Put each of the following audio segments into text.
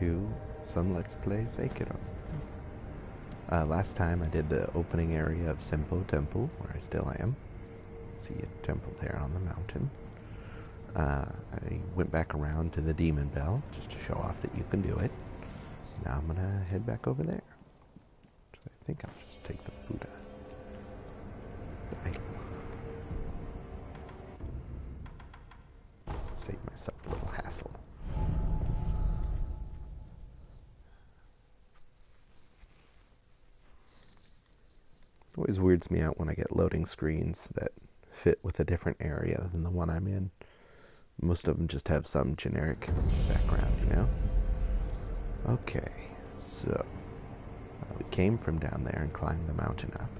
to some Let's Play Sekiro. Last time I did the opening area of Senpou Temple, where I still am. See a temple there on the mountain. I went back around to the Demon Bell, just to show off that you can do it. Now I'm gonna head back over there. So I think I'll just take the Buddha. The item. Save myself a little hassle. It always weirds me out when I get loading screens that fit with a different area than the one I'm in. Most of them just have some generic background, you know? Okay, so we came from down there and climbed the mountain up.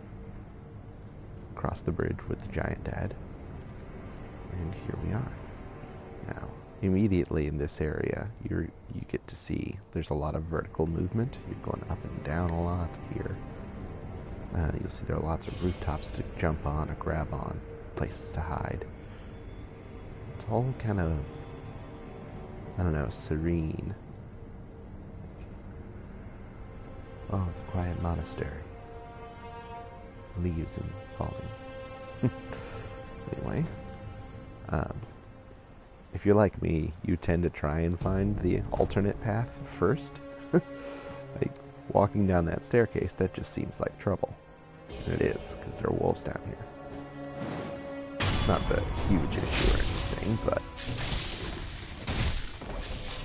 Across the bridge with the giant dad. And here we are. Now, immediately in this area, you get to see there's a lot of vertical movement. You're going up and down a lot here. You'll see there are lots of rooftops to jump on or grab on, places to hide. It's all kind of, I don't know, serene. Oh, the quiet monastery. Leaves and falling. Anyway, if you're like me, you tend to try and find the alternate path first. Like, walking down that staircase, that just seems like trouble. And it is, because there are wolves down here. It's not the huge issue or anything, but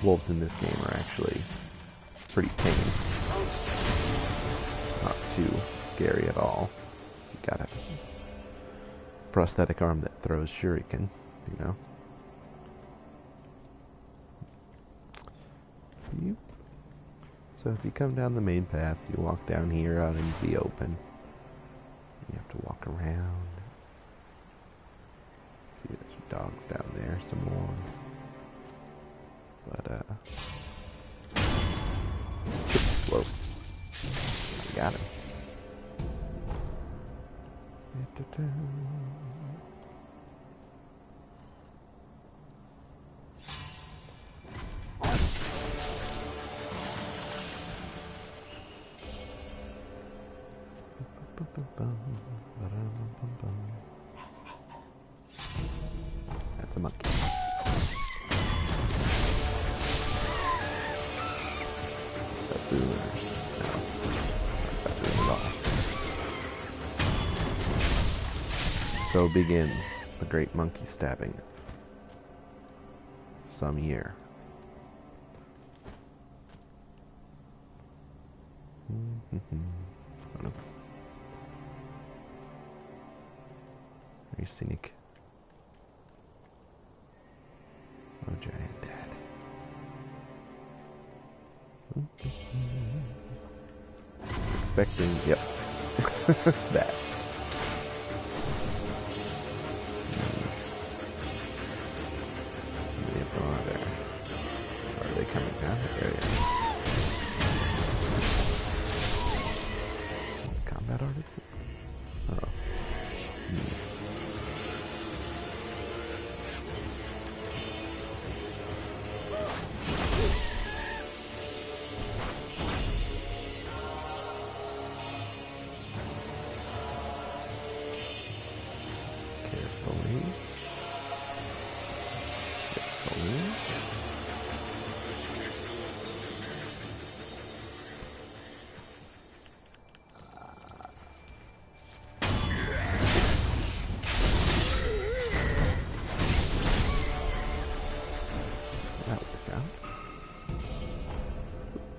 wolves in this game are actually pretty tame. Not too scary at all. You got a prosthetic arm that throws shuriken, you know. So if you come down the main path, you walk down here out into the open. You have to walk around. See, there's dogs down there, some more. But, whoa. We got him. That's a monkey. Baboon. No. Not baboon at all. So begins the great monkey stabbing of some year. Very scenic. Oh, giant dad. Expecting, yep. That. Are they coming down? There they are. Combat artist? Oh. Carefully. That worked out.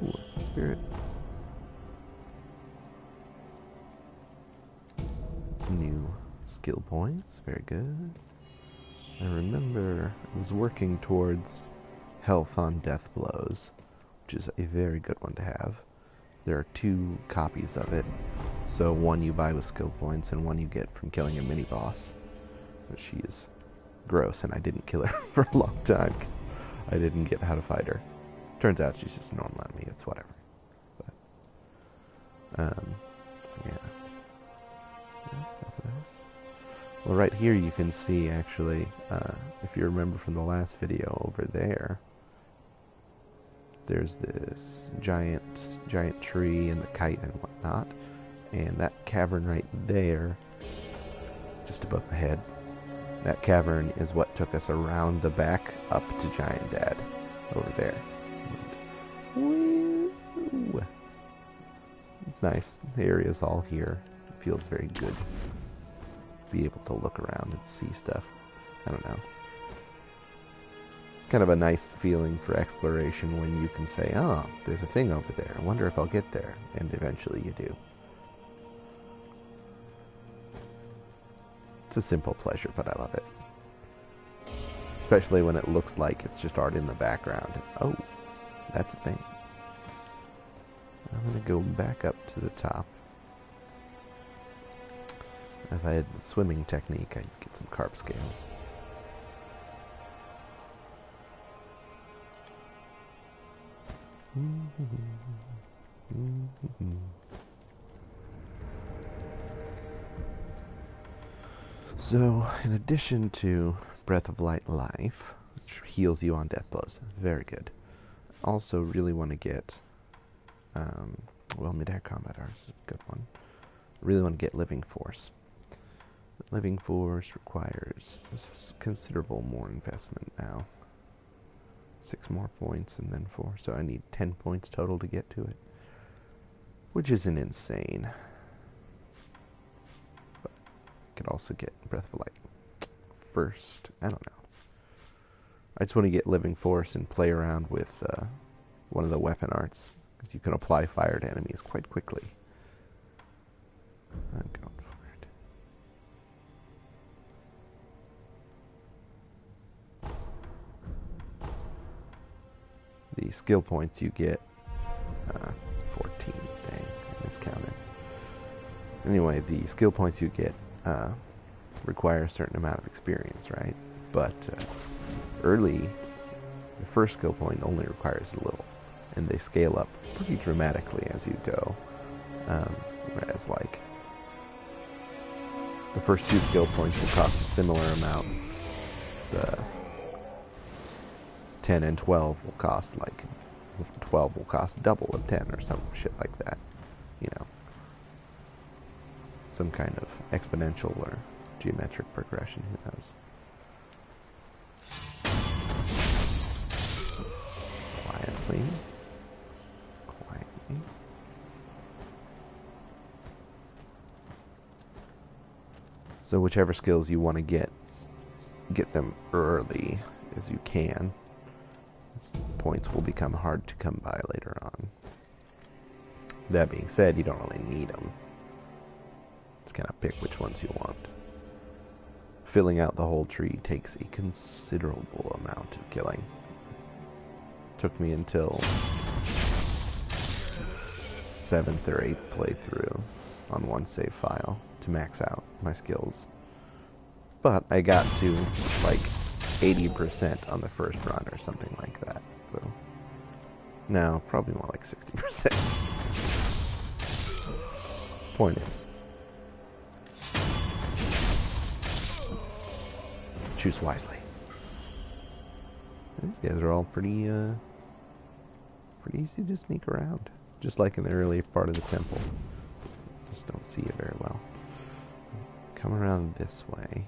Ooh, spirit. Some new skill points. Very good. I remember I was working towards health on death blows, which is a very good one to have. There are 2 copies of it. So one you buy with skill points and one you get from killing a mini-boss. But she is gross, and I didn't kill her for a long time because I didn't get how to fight her. Turns out she's just normal on me, it's whatever. But, yeah. Nothing else. Well, right here you can see, actually, if you remember from the last video over there, there's this giant tree and the kite and whatnot, and that cavern right there, just above the head, that cavern is what took us around the back up to Giant Dad over there. Woo! It's nice. The area's all here. It feels very good. Be able to look around and see stuff. I don't know. It's kind of a nice feeling for exploration when you can say, oh, there's a thing over there. I wonder if I'll get there. And eventually you do. It's a simple pleasure, but I love it. Especially when it looks like it's just art in the background. Oh, that's a thing. I'm going to go back up to the top. If I had the swimming technique, I'd get some carp scales. So, in addition to Breath of Light Life, which heals you on death blows, very good. Also, really want to get, well, mid-air combat art is a good one. Really want to get Living Force. Living Force requires considerable more investment now. 6 more points and then 4, so I need 10 points total to get to it, which isn't insane. But I could also get Breath of Light first. I don't know. I just want to get Living Force and play around with one of the weapon arts, because you can apply fire to enemies quite quickly. I'm going for it. The skill points you get, 14, dang, I miscounted. Anyway, the skill points you get require a certain amount of experience, right? But early, the first skill point only requires a little, and they scale up pretty dramatically as you go. Whereas, like, the first 2 skill points will cost a similar amount. The 10 and 12 will cost, like, 12 will cost double of 10 or some shit like that. You know, some kind of exponential or geometric progression, who knows. Quietly. Quietly. So whichever skills you want to get them early as you can. Points will become hard to come by later on. That being said, you don't really need them. Just kind of pick which ones you want. Filling out the whole tree takes a considerable amount of killing. Took me until 7th or 8th playthrough on one save file to max out my skills. But I got to like 80% on the first run or something like that. So, no, probably more like 60%. Point is, choose wisely. These guys are all pretty easy to sneak around, just like in the early part of the temple. Just don't see it very well. Come around this way.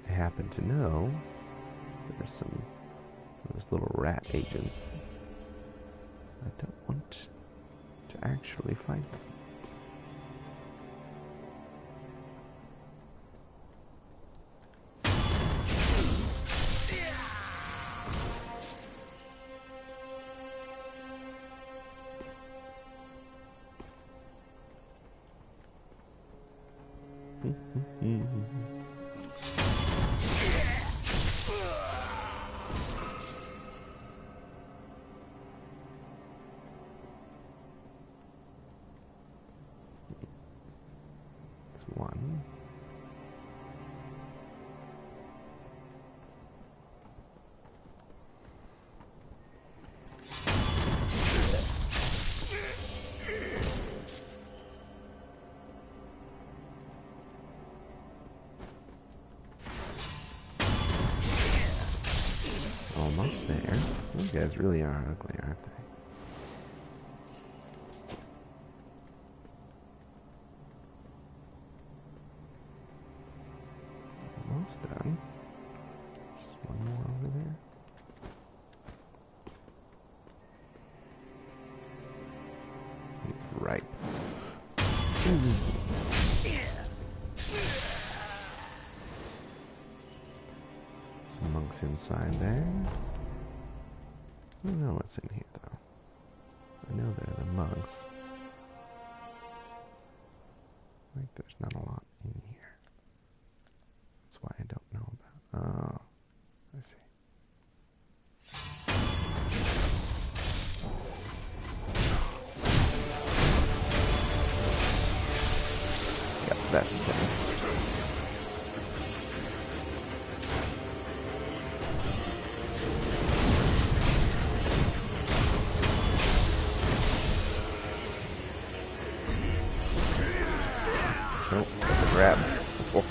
I happen to know there's some of those little rat agents. I don't want to actually fight them. One. Almost there. These guys really are ugly, aren't they? Almost done. Just one more over there. He's ripe. Some monks inside there. I don't know what's in here though. I know they're the monks. Like there's not a lot in here. That's why I don't know about. Oh, I see. Yep, that's the thing. Nope, that's a grab. Oh.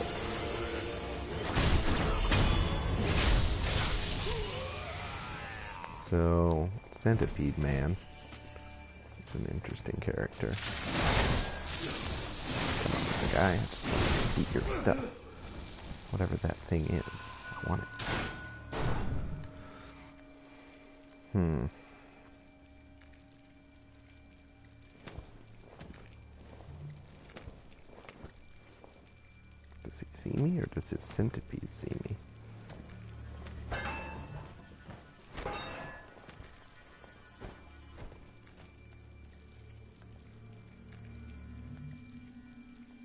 So, Centipede Man is an interesting character. Come on, the guy. Eat your stuff. Whatever that thing is. I want it. Does he see me, or does his centipede see me?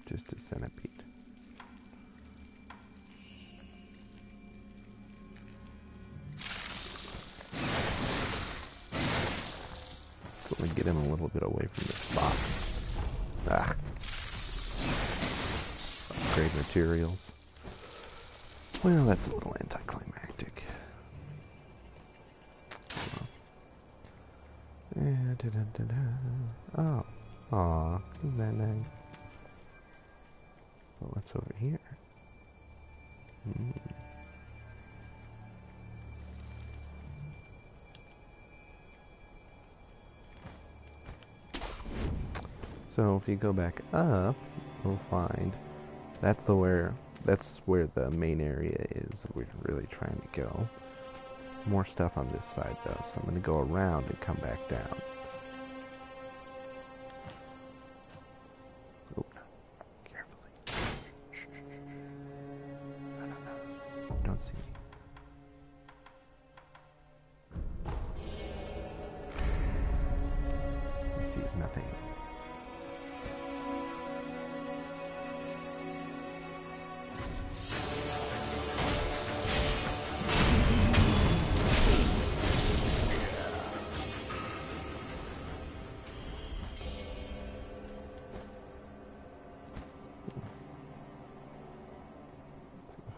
Just a centipede. So let me get him a little bit away from this box. Ah. Upgrade materials. Well, that's a little anticlimactic. Oh. Aw, isn't that nice? Well, what's over here? So if you go back up, we'll find that's where the main area is. We're really trying to go. More stuff on this side though, so I'm going to go around and come back down. Oh, carefully. No. Don't see me. He sees nothing.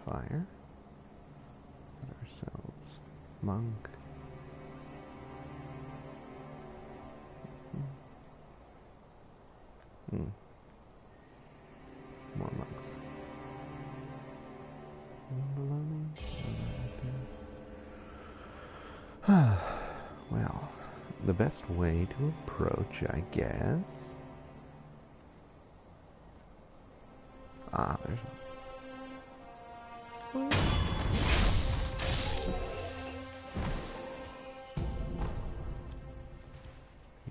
Fire. Got ourselves monk. More monks. Well, the best way to approach, I guess. Ah, there's one.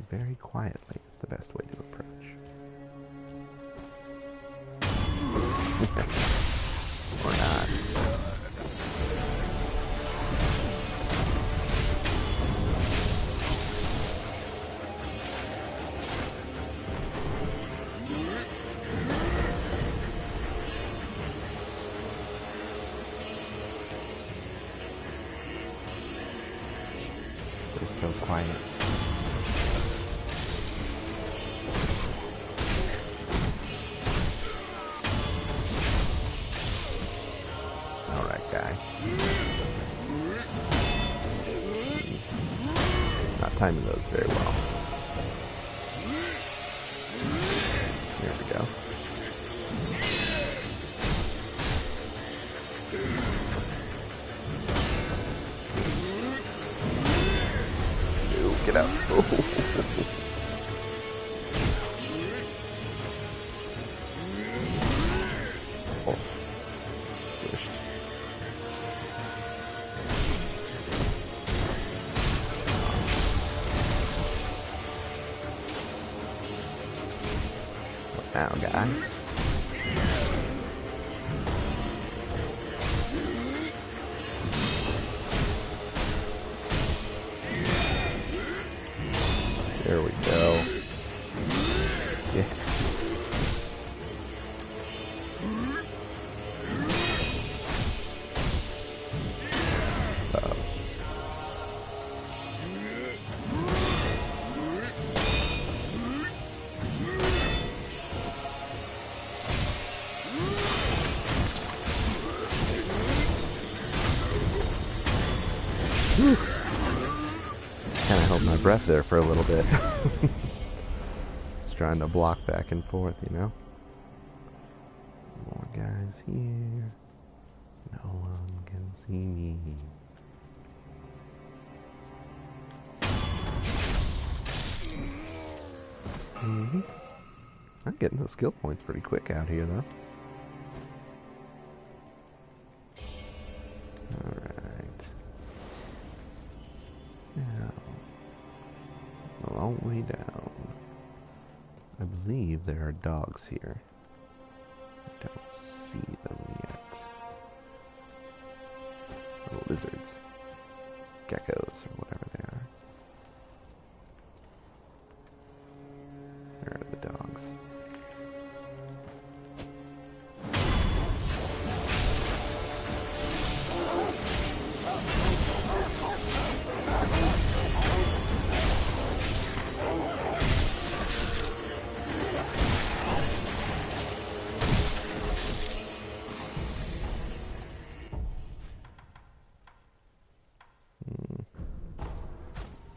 Very quietly is the best way to approach. Or not. They're so quiet. Not timing those very well. There we go. out. Oh. Squished. What now, guy? There we go. Yeah. Kind of held my breath there for a little bit. Just trying to block back and forth, you know? More guys here. No one can see me. I'm getting those skill points pretty quick out here, though. Alright. Now, a long way down. I believe there are dogs here. I don't see them yet. Little lizards. Geckos, or whatever they are. Where are the dogs?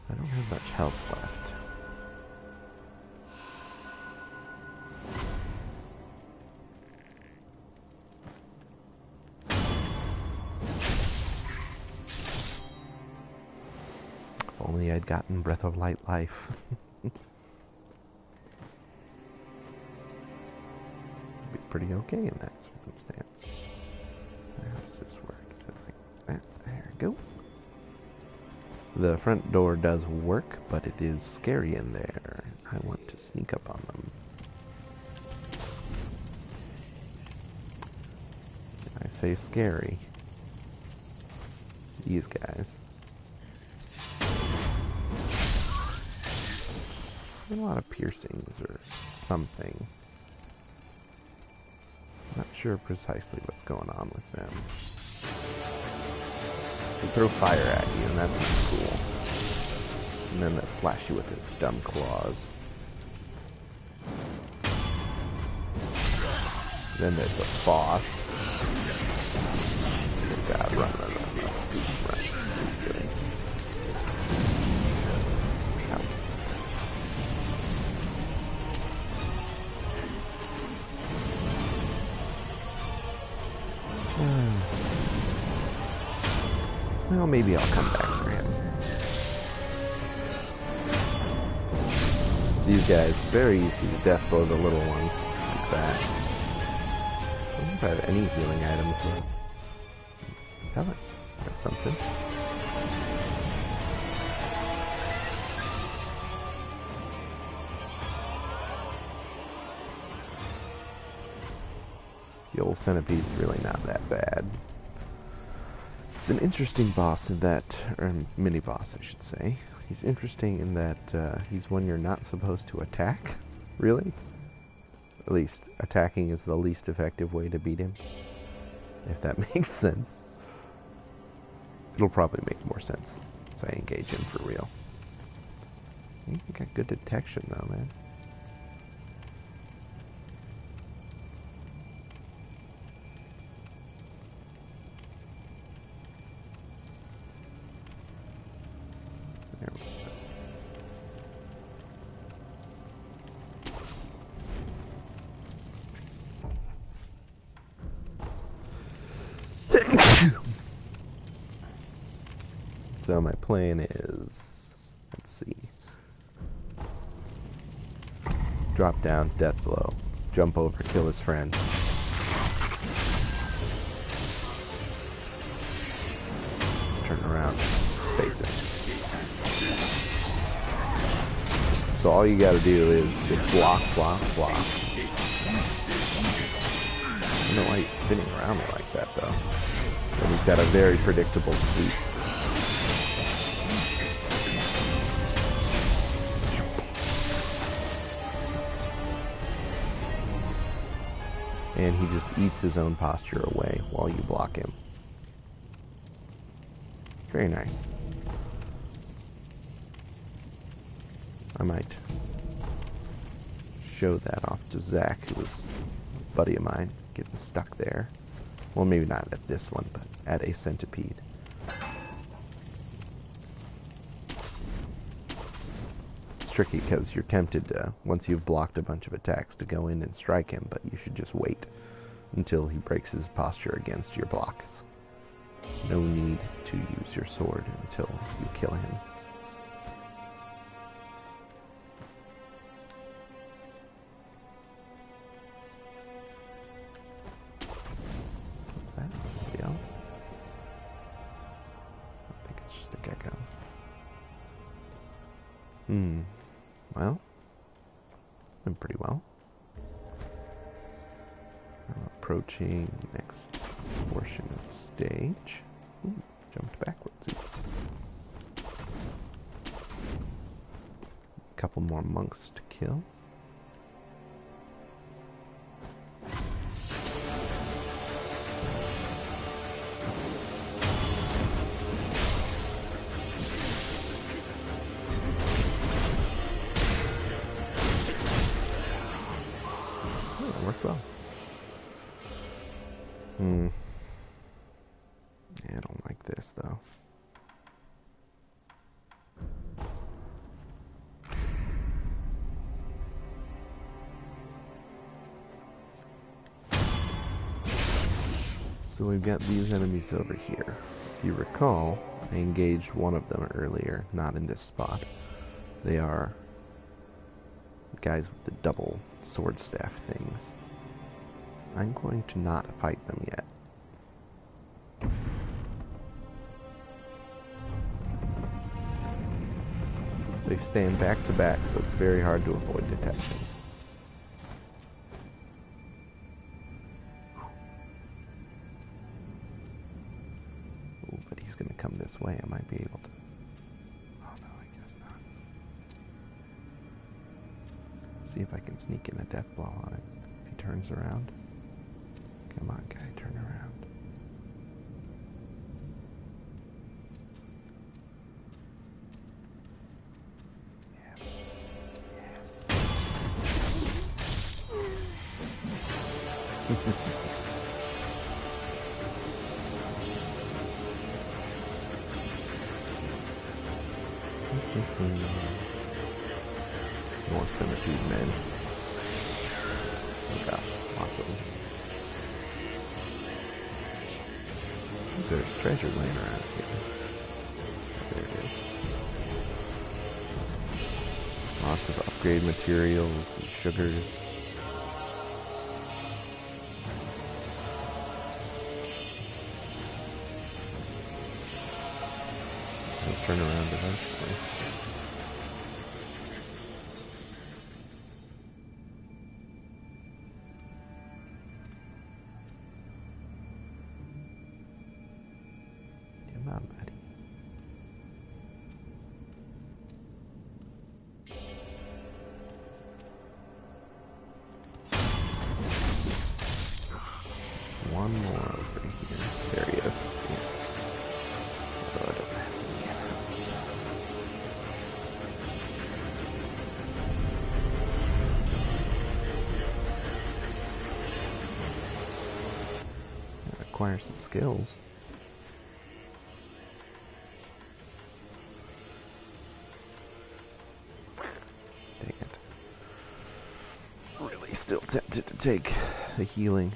I don't have much health left. If only I'd gotten Breath of Light life. Be pretty okay in that circumstance. How does this work? Is it like that? There we go. The front door does work, but it is scary in there. I want to sneak up on them. I say scary. These guys. A lot of piercings or something. Not sure precisely what's going on with them. They throw fire at you, and that's not cool. And then they slash you with its dumb claws. Then there's the boss. Oh God, run. Really. Ow. Well, maybe I'll come back for him. These guys, very easy to death blow the little ones like that. I don't know if I have any healing items left. Have I? That's something. The old centipede's really not that bad. It's an interesting boss in that, or mini boss I should say. He's interesting in that he's one you're not supposed to attack, really. At least, attacking is the least effective way to beat him, if that makes sense. It'll probably make more sense once I engage him for real. I think I got good detection though, man. There we go. So my plan is, let's see, Drop down, death blow. Jump over, kill his friend. Turn around, face him. So all you gotta do is just block, block, block. I don't know why he's spinning around me like that though. And he's got a very predictable sweep. And he just eats his own posture away while you block him. Very nice. I might show that off to Zach, who was a buddy of mine, getting stuck there. Well, maybe not at this one, but at a centipede. It's tricky because you're tempted to, once you've blocked a bunch of attacks, to go in and strike him, but you should just wait until he breaks his posture against your blocks. No need to use your sword until you kill him. What's that? Somebody else? I think it's just a gecko. Well, I'm pretty well. I'm approaching the next portion of the stage. Ooh, jumped backwards. Oops. A couple more monks to kill. Oh, that worked well. Yeah, I don't like this though. So we've got these enemies over here. If you recall, I engaged one of them earlier, not in this spot. They are guys with the double sword staff things. I'm going to not fight them yet. They stand back to back, so it's very hard to avoid detection. Ooh, but he's going to come this way. I might be able to. Oh no, I guess not. See if I can sneak in a death blow on it. If he turns around. Come on, guy, turn around. Yes. More centipede men. Oh gosh, lots of them. There's treasure laying around here. There it is. Lots of upgrade materials and sugars. He'll turn around eventually. Come on, buddy. One more over here. There he is. Yeah. Oh, I don't have any. Gotta acquire some skills. Dang it. Really still tempted to take the healing.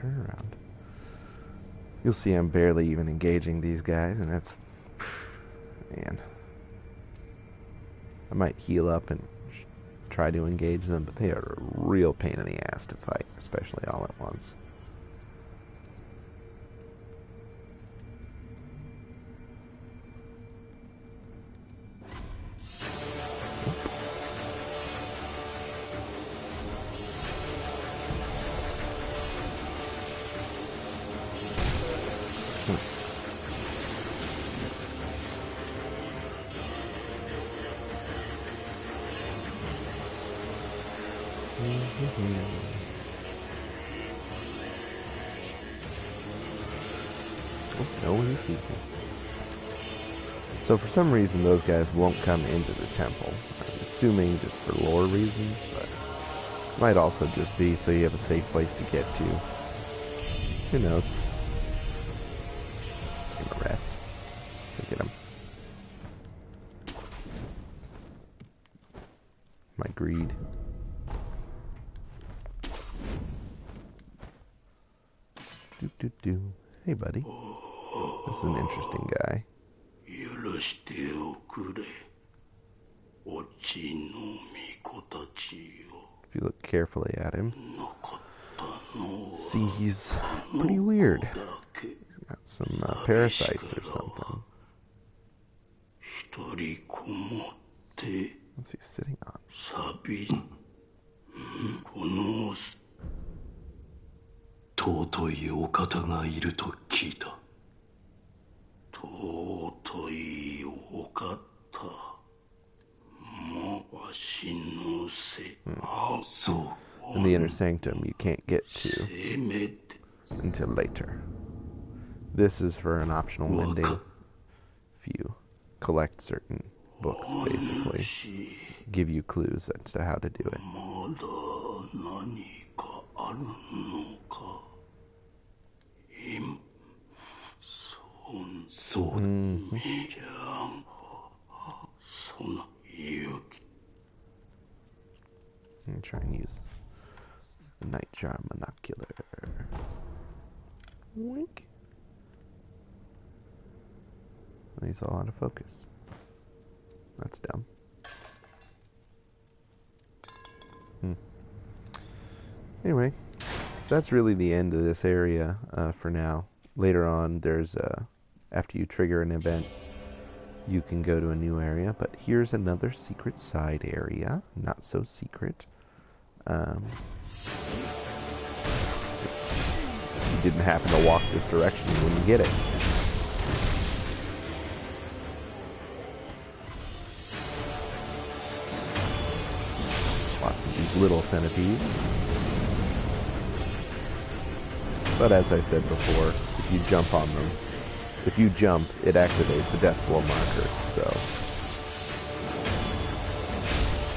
turn around. You'll see I'm barely even engaging these guys, and that's... Man. I might heal up and try to engage them, but they are a real pain in the ass to fight, especially all at once. Oh, no, he sees me. So for some reason those guys won't come into the temple. I'm assuming just for lore reasons, but might also just be so you have a safe place to get to. Who knows? Give him a rest. Look at him. My greed. Do. Hey, buddy. This is an interesting guy. If you look carefully at him, see he's pretty weird. He's got some parasites or something. What's he sitting on? 尊いお方がいると聞いた。尊いお方もわしのせ。そう。In the inner sanctum, you can't get to until later. This is for an optional ending. If you collect certain books, basically, give you clues as to how to do it. And try and use the Nightjar Monocular. Wink. He's all out of focus. That's dumb. Anyway, that's really the end of this area for now. Later on, there's after you trigger an event, you can go to a new area. But here's another secret side area. Not so secret. Just, you didn't happen to walk this direction, you wouldn't get it. Lots of these little centipedes. But as I said before, if you jump on them, if you jump, it activates a death blow marker, so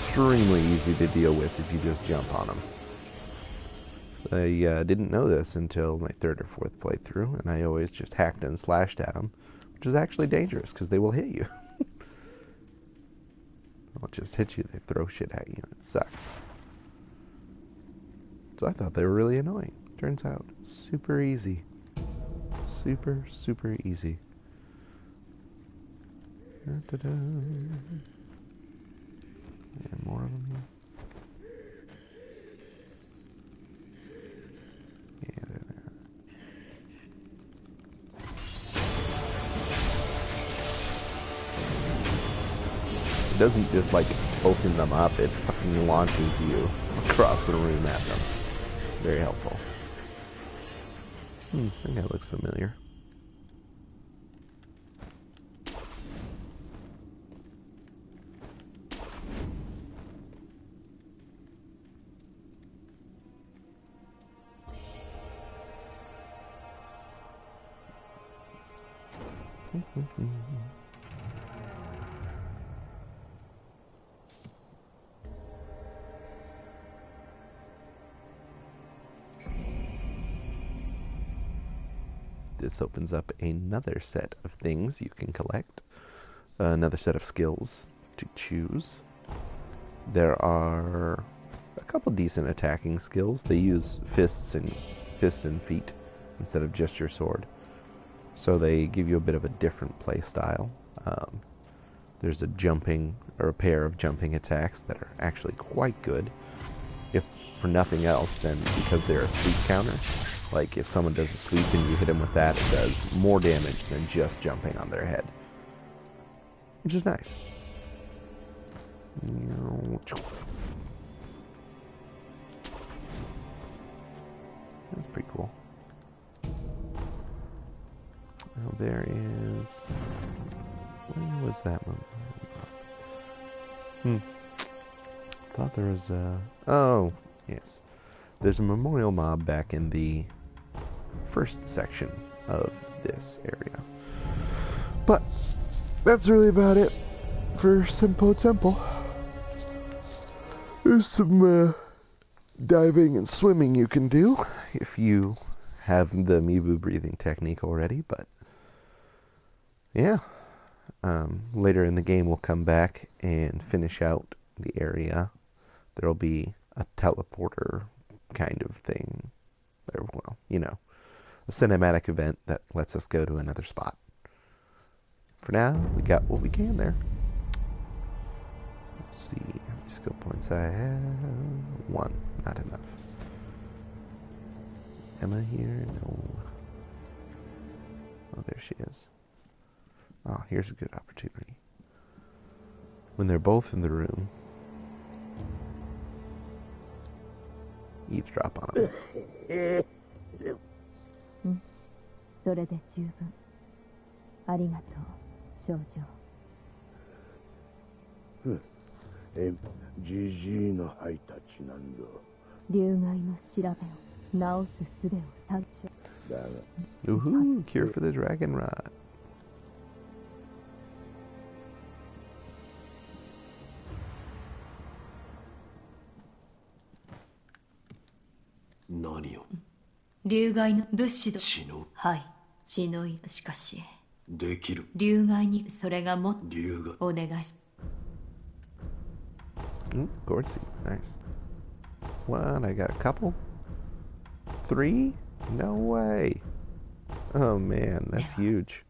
extremely easy to deal with if you just jump on them. I didn't know this until my third or fourth playthrough, and I always just hacked and slashed at them, which is actually dangerous because they will hit you. They'll just hit you, they throw shit at you, and it sucks. So I thought they were really annoying. Turns out, super easy. Super, super easy. Da-da-da. And more of them here. Yeah, there they are. It doesn't just like open them up, it fucking launches you across the room at them. Very helpful. I think that looks familiar. This opens up another set of things you can collect, another set of skills to choose. There are a couple decent attacking skills. They use fists and fists and feet instead of just your sword. So they give you a bit of a different play style. There's a jumping, or a pair of jumping attacks that are actually quite good. If for nothing else, then because they're a sweep counter. Like if someone does a sweep and you hit them with that, it does more damage than just jumping on their head. Which is nice. That's pretty cool. Oh, there is... Where was that one? Thought there was a... Oh, yes. There's a memorial mob back in the first section of this area. But that's really about it for Senpou Temple. There's some diving and swimming you can do if you have the Mibu breathing technique already, but yeah. Later in the game we'll come back and finish out the area. There'll be a teleporter kind of thing. Or, well, you know, a cinematic event that lets us go to another spot. For now, we got what we can there. Let's see how many skill points I have. 1, not enough. Emma here? No. Oh, there she is. Oh, here's a good opportunity. When they're both in the room, eavesdrop on them. それで十分。ありがとう、少女。じじいのハイタッチなんぞ。流害の調べを直す術を参照。だが。Woohoo! Cure for the dragon rot. 何を？流害の物資血の？はい、血のい。しかしできる。流害にそれがも流害。お願いし。Gourd seed, nice. What? I got a couple? 3? No way. Oh man, that's huge.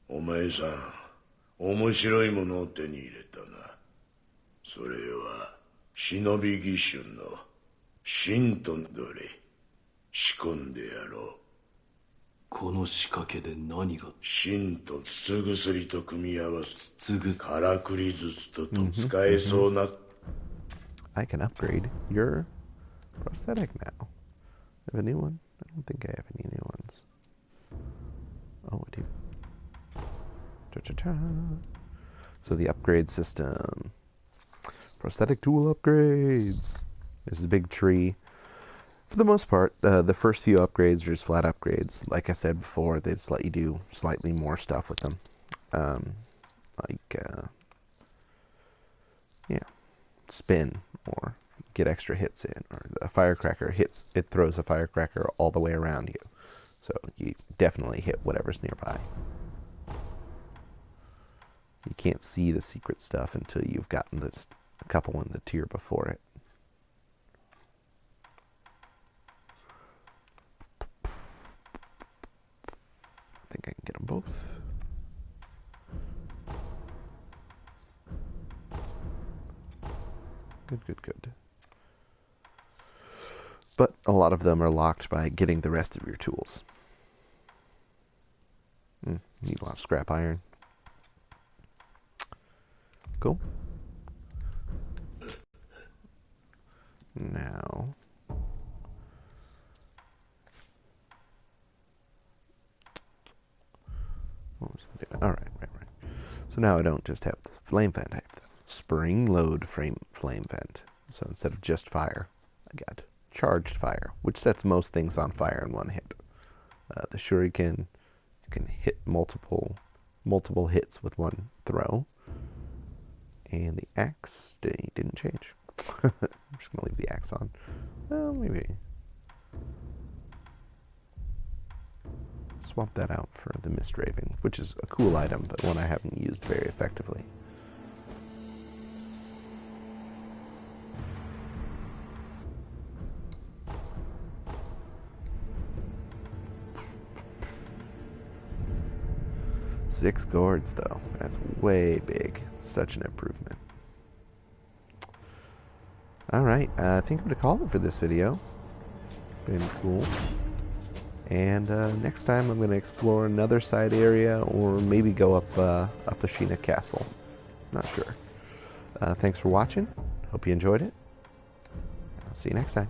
お前さん、面白いものを手に入れたな。それは忍び義手の神とどれ仕込んでやろう。この仕掛けで何が？神と筒薬と組み合わせ、筒からくり術と使えそうな。I can upgrade your prosthetic now. I have a new one? I don't think I have any new ones. Oh, I do. Cha-cha-cha. So the upgrade system. Prosthetic tool upgrades. There's a big tree. For the most part, the first few upgrades are just flat upgrades. Like I said before, they just let you do slightly more stuff with them. Spin, or get extra hits in, or the firecracker it throws a firecracker all the way around you. So you definitely hit whatever's nearby. You can't see the secret stuff until you've gotten a couple in the tier before it. I think I can get them both. Good. But a lot of them are locked by getting the rest of your tools. Need a lot of scrap iron. Cool. Now, what was I doing? All right. So now I don't just have the flame vent, I have the spring load flame vent. So instead of just fire, I got charged fire, which sets most things on fire in one hit. The shuriken, you can hit multiple hits with one throw. And the axe didn't change. I'm just gonna leave the axe on. Well, maybe swap that out for the Mist Raven, which is a cool item, but one I haven't used very effectively. 6 gourds, though. That's way big. Such an improvement. Alright, I think I'm going to call it for this video. Been cool. And next time I'm going to explore another side area, or maybe go up Ashina Castle. Not sure. Thanks for watching. Hope you enjoyed it. I'll see you next time.